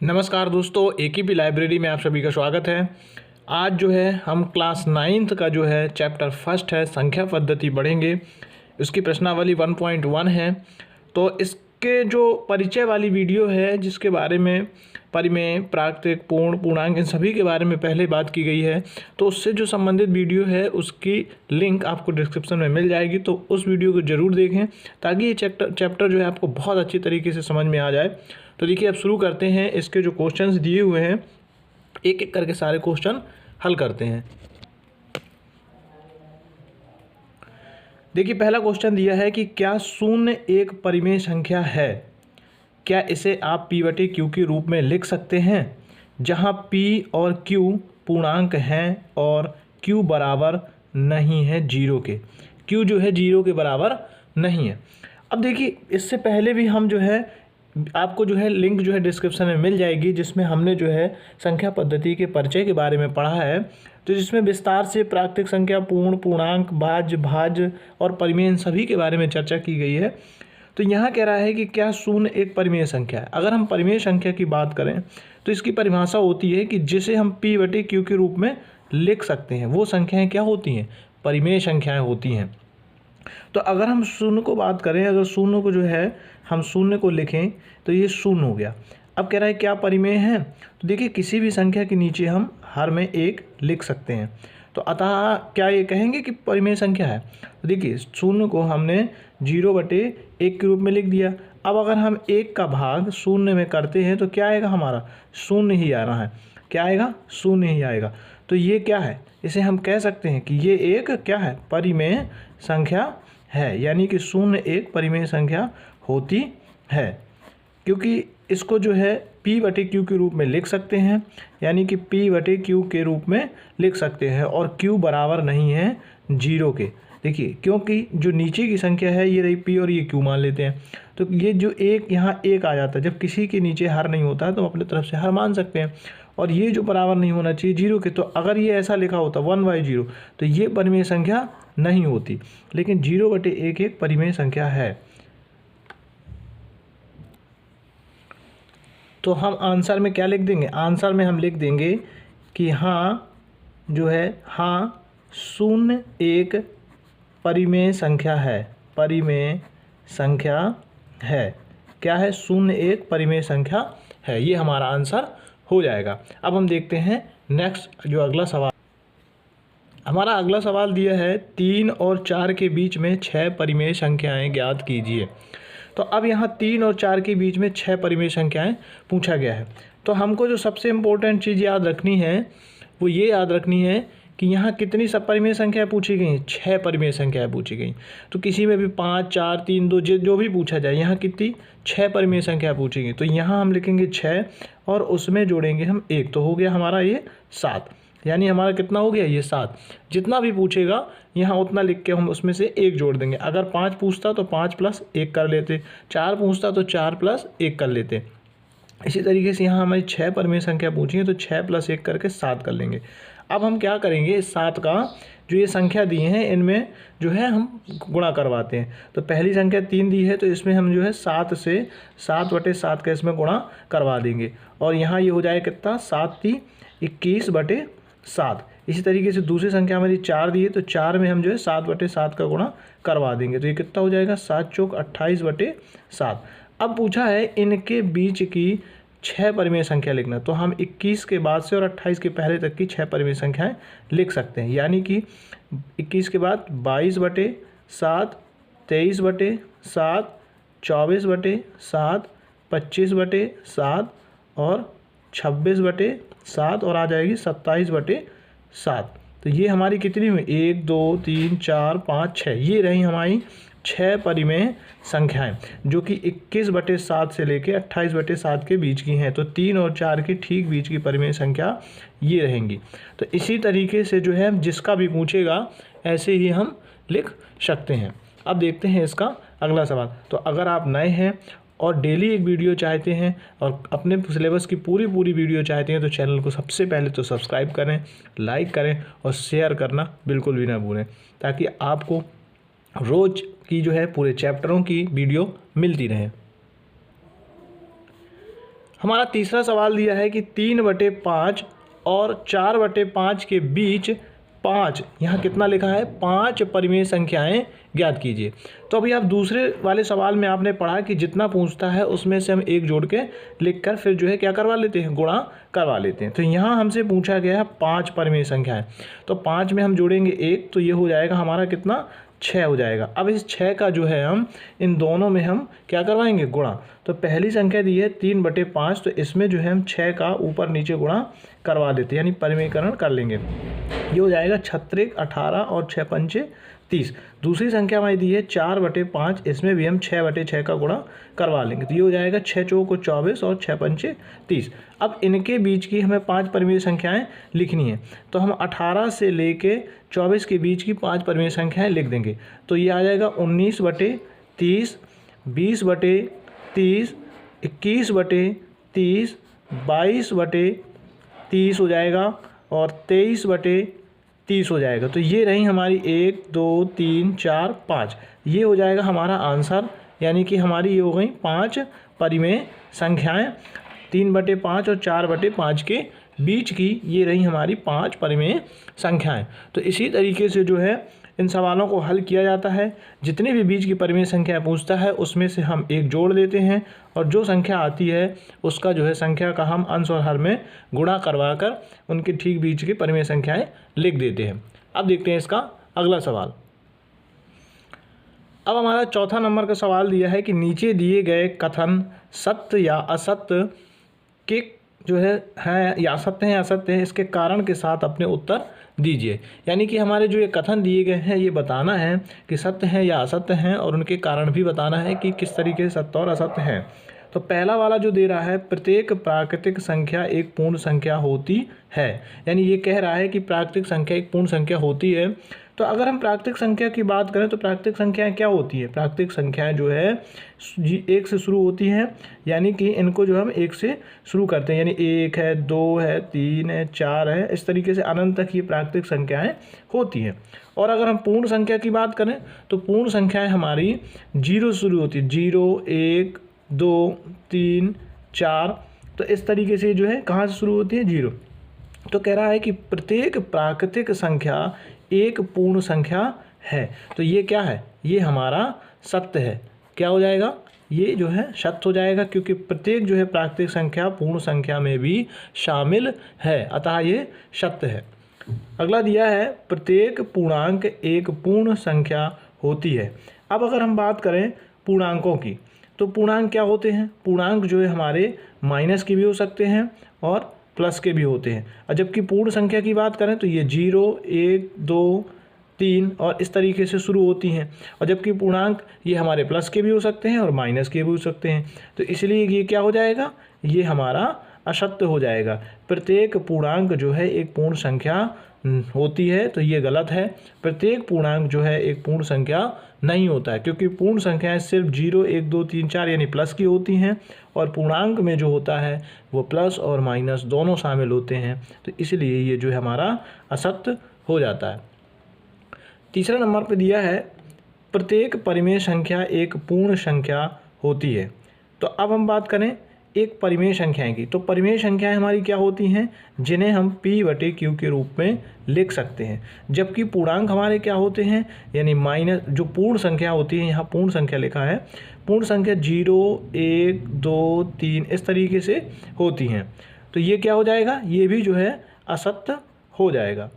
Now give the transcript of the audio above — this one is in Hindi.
नमस्कार दोस्तों, AKP लाइब्रेरी में आप सभी का स्वागत है। आज जो है हम क्लास 9th का जो है चैप्टर फर्स्ट है संख्या पद्धति पढ़ेंगे। उसकी प्रश्नावली 1.1 है। तो इसके जो परिचय वाली वीडियो है जिसके बारे में परिमेय, प्राकृतिक, पूर्ण, पूर्णांक इन सभी के बारे में पहले बात की गई है, तो उससे जो संबंधित वीडियो है उसकी लिंक आपको डिस्क्रिप्शन में मिल जाएगी। तो उस वीडियो को ज़रूर देखें ताकि ये चैप्टर जो है आपको बहुत अच्छी तरीके से समझ में आ जाए। तो देखिए अब शुरू करते हैं। इसके जो क्वेश्चंस दिए हुए हैं एक एक करके सारे क्वेश्चन हल करते हैं। देखिए पहला क्वेश्चन दिया है कि क्या शून्य एक परिमेय संख्या है? क्या इसे आप p/q के रूप में लिख सकते हैं जहां p और q पूर्णांक हैं और q बराबर नहीं है 0 के। q जो है 0 के बराबर नहीं है। अब देखिए इससे पहले भी हम जो है आपको जो है लिंक जो है डिस्क्रिप्शन में मिल जाएगी जिसमें हमने जो है संख्या पद्धति के परिचय के बारे में पढ़ा है, तो जिसमें विस्तार से प्राकृतिक संख्या, पूर्ण, पूर्णांक, भाज्य और परिमेय इन सभी के बारे में चर्चा की गई है। तो यहाँ कह रहा है कि क्या शून्य एक परिमेय संख्या है। अगर हम परिमेय संख्या की बात करें तो इसकी परिभाषा होती है कि जिसे हम p/q के रूप में लिख सकते हैं वो संख्याएँ क्या होती हैं? परिमेय संख्याएँ होती हैं। तो अगर हम शून्य को बात करें, अगर शून्य को जो है हम शून्य को लिखें तो ये शून्य हो गया। अब कह रहा है क्या परिमेय है? तो देखिए किसी भी संख्या के नीचे हम हर में एक लिख सकते हैं। तो अतः क्या ये कहेंगे कि परिमेय संख्या है? तो देखिए शून्य को हमने 0/1 के रूप में लिख दिया। अब अगर हम 1 का भाग शून्य में करते हैं तो क्या आएगा? हमारा शून्य ही आ रहा है। क्या आएगा? शून्य ही आएगा। तो ये क्या है? इसे हम कह सकते हैं कि ये एक क्या है? परिमेय संख्या है, यानी कि शून्य एक परिमेय संख्या होती है, क्योंकि इसको जो है p/q के रूप में लिख सकते हैं, यानी कि p/q के रूप में लिख सकते हैं और q बराबर नहीं है 0 के। देखिए क्योंकि जो नीचे की संख्या है ये रही p और ये q मान लेते हैं, तो ये जो एक यहाँ एक आ जाता है। जब किसी के नीचे हर नहीं होता है तो हम अपनी तरफ से हर मान सकते हैं, और ये जो बराबर नहीं होना चाहिए 0 के। तो अगर ये ऐसा लिखा होता 1/0 तो ये परिमेय संख्या नहीं होती, लेकिन 0/1 एक परिमेय संख्या है। तो हम आंसर में क्या लिख देंगे? आंसर में हम लिख देंगे कि हाँ जो है हाँ शून्य एक परिमेय संख्या है। परिमेय संख्या है। क्या है? शून्य एक परिमेय संख्या है। ये हमारा आंसर हो जाएगा। अब हम देखते हैं नेक्स्ट जो अगला सवाल। हमारा अगला सवाल दिया है 3 और 4 के बीच में 6 परिमेय संख्याएं ज्ञात कीजिए। तो अब यहाँ 3 और 4 के बीच में 6 परिमेय संख्याएं पूछा गया है। तो हमको जो सबसे इम्पोर्टेंट चीज़ याद रखनी है वो ये याद रखनी है कि यहाँ कितनी सब परिमेय संख्याएं पूछी गई? 6 परिमेय संख्याएं पूछी गई। तो किसी में भी 5, 4, 3, 2 जो भी पूछा जाए, यहाँ कितनी 6 परिमेय संख्या पूछी गई। तो यहाँ हम लिखेंगे 6 और उसमें जोड़ेंगे हम 1, तो हो गया हमारा ये 7। यानी हमारा कितना हो गया? ये 7। जितना भी पूछेगा यहाँ उतना लिख के हम उसमें से 1 जोड़ देंगे। अगर 5 पूछता तो 5 + 1 कर लेते, 4 पूछता तो 4 + 1 कर लेते। इसी तरीके से यहाँ हमारी 6 परिमेय संख्या पूछी है तो 6 + 1 करके 7 कर लेंगे। अब हम क्या करेंगे? 7 का जो ये संख्या दी हैं इनमें जो है हम गुणा करवाते हैं। तो पहली संख्या 3 दी है तो इसमें हम जो है 7 से 7/7 का इसमें गुणा करवा देंगे, और यहाँ ये हो जाएगा कितना? 7 × 21/7। इसी तरीके से दूसरी संख्या हमारी 4 दी है तो 4 में हम जो है 7/7 का गुणा करवा देंगे, तो ये कितना हो जाएगा? 7 × 4 = 28/7। अब पूछा है इनके बीच की 6 परिमेय संख्या लिखना। तो हम 21 के बाद से और 28 के पहले तक की 6 परिमेय संख्याएं लिख सकते हैं, यानी कि 21 के बाद 22/7, 23/7, 24/7, 25/7 और 26/7 और आ जाएगी 27/7। तो ये हमारी कितनी हुई? 1, 2, 3, 4, 5, 6। ये रही हमारी 6 परिमेय संख्याएं जो कि 21/7 से लेके 28/7 के बीच की हैं। तो 3 और 4 के ठीक बीच की परिमेय संख्या ये रहेंगी। तो इसी तरीके से जो है जिसका भी पूछेगा ऐसे ही हम लिख सकते हैं। अब देखते हैं इसका अगला सवाल। तो अगर आप नए हैं और डेली एक वीडियो चाहते हैं और अपने सिलेबस की पूरी वीडियो चाहते हैं तो चैनल को सबसे पहले तो सब्सक्राइब करें, लाइक करें और शेयर करना बिल्कुल भी ना भूलें, ताकि आपको रोज़ की जो है पूरे चैप्टरों की वीडियो मिलती रहे। हमारा तीसरा सवाल दिया है कि 3/5 और 4/5 के बीच 5, यहाँ कितना लिखा है 5 परिमेय संख्याएं ज्ञात कीजिए। तो अभी आप दूसरे वाले सवाल में आपने पढ़ा कि जितना पूछता है उसमें से हम एक जोड़ के लिखकर फिर जो है क्या करवा लेते हैं, गुणा करवा लेते हैं। तो यहाँ हमसे पूछा गया है 5 परिमेय संख्याएं, तो 5 में हम जोड़ेंगे 1, तो ये हो जाएगा हमारा कितना, 6 हो जाएगा। अब इस 6 का जो है हम इन दोनों में हम क्या करवाएंगे, गुणा। तो पहली संख्या दी है 3/5, तो इसमें जो है हम 6 का ऊपर नीचे गुणा करवा देते हैं, यानी परिमेयकरण कर लेंगे। ये हो जाएगा 36, 18 और 6 पंचे 30। दूसरी संख्या हमारी दी है 4/5, इसमें भी हम 6/6 का गुणा करवा लेंगे, तो ये हो जाएगा 6 चौको 24 और 6 पंचे 30। अब इनके बीच की हमें 5 परिमेय संख्याएं लिखनी है, तो हम 18 से लेके 24 के बीच की 5 परिमेय संख्याएं लिख देंगे। तो ये आ जाएगा 19/30, 20/30, 21/30, 22/30 हो जाएगा और 23/30 हो जाएगा। तो ये रही हमारी 1, 2, 3, 4, 5, ये हो जाएगा हमारा आंसर, यानी कि हमारी ये हो गई 5 परिमेय संख्याएं। 3/5 और 4/5 के बीच की ये रही हमारी 5 परिमेय संख्याएं। तो इसी तरीके से जो है इन सवालों को हल किया जाता है। जितने भी बीच की परिमेय संख्या पूछता है उसमें से हम एक जोड़ लेते हैं और जो संख्या आती है उसका जो है संख्या का हम अंश और हर में गुणा करवा कर उनके ठीक बीच की परिमेय संख्याएं लिख देते हैं। अब देखते हैं इसका अगला सवाल। अब हमारा चौथा नंबर का सवाल दिया है कि नीचे दिए गए कथन सत्य या असत्य के जो है या सत्य हैं या असत्य हैं, इसके कारण के साथ अपने उत्तर दीजिए। यानी कि हमारे जो ये कथन दिए गए हैं ये बताना है कि सत्य हैं या असत्य हैं और उनके कारण भी बताना है कि किस तरीके से सत्य और असत्य हैं। तो पहला वाला जो दे रहा है, प्रत्येक प्राकृतिक संख्या एक पूर्ण संख्या होती है, यानी ये कह रहा है कि प्राकृतिक संख्या एक पूर्ण संख्या होती है। तो अगर हम प्राकृतिक संख्या की बात करें तो प्राकृतिक संख्याएं क्या होती है, प्राकृतिक संख्याएं जो है 1 से शुरू होती हैं, यानी कि इनको जो हम 1 से शुरू करते हैं, यानी 1 है, 2 है, 3 है, 4 है, इस तरीके से अनंत तक ये प्राकृतिक संख्याएं होती हैं। और अगर हम पूर्ण संख्या की बात करें तो पूर्ण संख्याएं हमारी 0 से शुरू होती है, 0, 1, 2, 3, 4, तो इस तरीके से जो है कहाँ से शुरू होती है, 0। तो कह रहा है कि प्रत्येक प्राकृतिक संख्या एक पूर्ण संख्या है। तो ये क्या है, ये हमारा सत्य है। क्या हो जाएगा, ये जो है सत्य हो जाएगा, क्योंकि प्रत्येक जो है प्राकृतिक संख्या पूर्ण संख्या में भी शामिल है, अतः ये सत्य है। अगला दिया है प्रत्येक पूर्णांक एक पूर्ण संख्या होती है। अब अगर हम बात करें पूर्णांकों की तो पूर्णांक क्या होते हैं, पूर्णांक जो है हमारे माइनस के भी हो सकते हैं और प्लस के भी होते हैं। और जबकि पूर्ण संख्या की बात करें तो ये 0, 1, 2, 3 और इस तरीके से शुरू होती हैं। और जबकि पूर्णांक ये हमारे प्लस के भी हो सकते हैं और माइनस के भी हो सकते हैं। तो इसलिए ये क्या हो जाएगा, ये हमारा असत्य हो जाएगा। प्रत्येक पूर्णांक जो है एक पूर्ण संख्या होती है, तो ये गलत है। प्रत्येक पूर्णांक जो है एक पूर्ण संख्या नहीं होता है, क्योंकि पूर्ण संख्याएं सिर्फ 0, 1, 2, 3, 4 यानी प्लस की होती हैं और पूर्णांक में जो होता है वो प्लस और माइनस दोनों शामिल होते हैं। तो इसलिए ये जो है हमारा असत्य हो जाता है। तीसरा नंबर पे दिया है प्रत्येक परिमेय संख्या एक पूर्ण संख्या होती है। तो अब हम बात करें एक परिमेय संख्याएं की, तो परिमेय संख्याएं हमारी क्या होती हैं, जिन्हें हम P/Q के रूप में लिख सकते हैं। जबकि पूर्णांक हमारे क्या होते हैं, यानी माइनस जो पूर्ण संख्या होती है, यहाँ पूर्ण संख्या लिखा है, पूर्ण संख्या 0, 1, 2, 3 इस तरीके से होती हैं। तो ये क्या हो जाएगा, ये भी जो है असत्य हो जाएगा।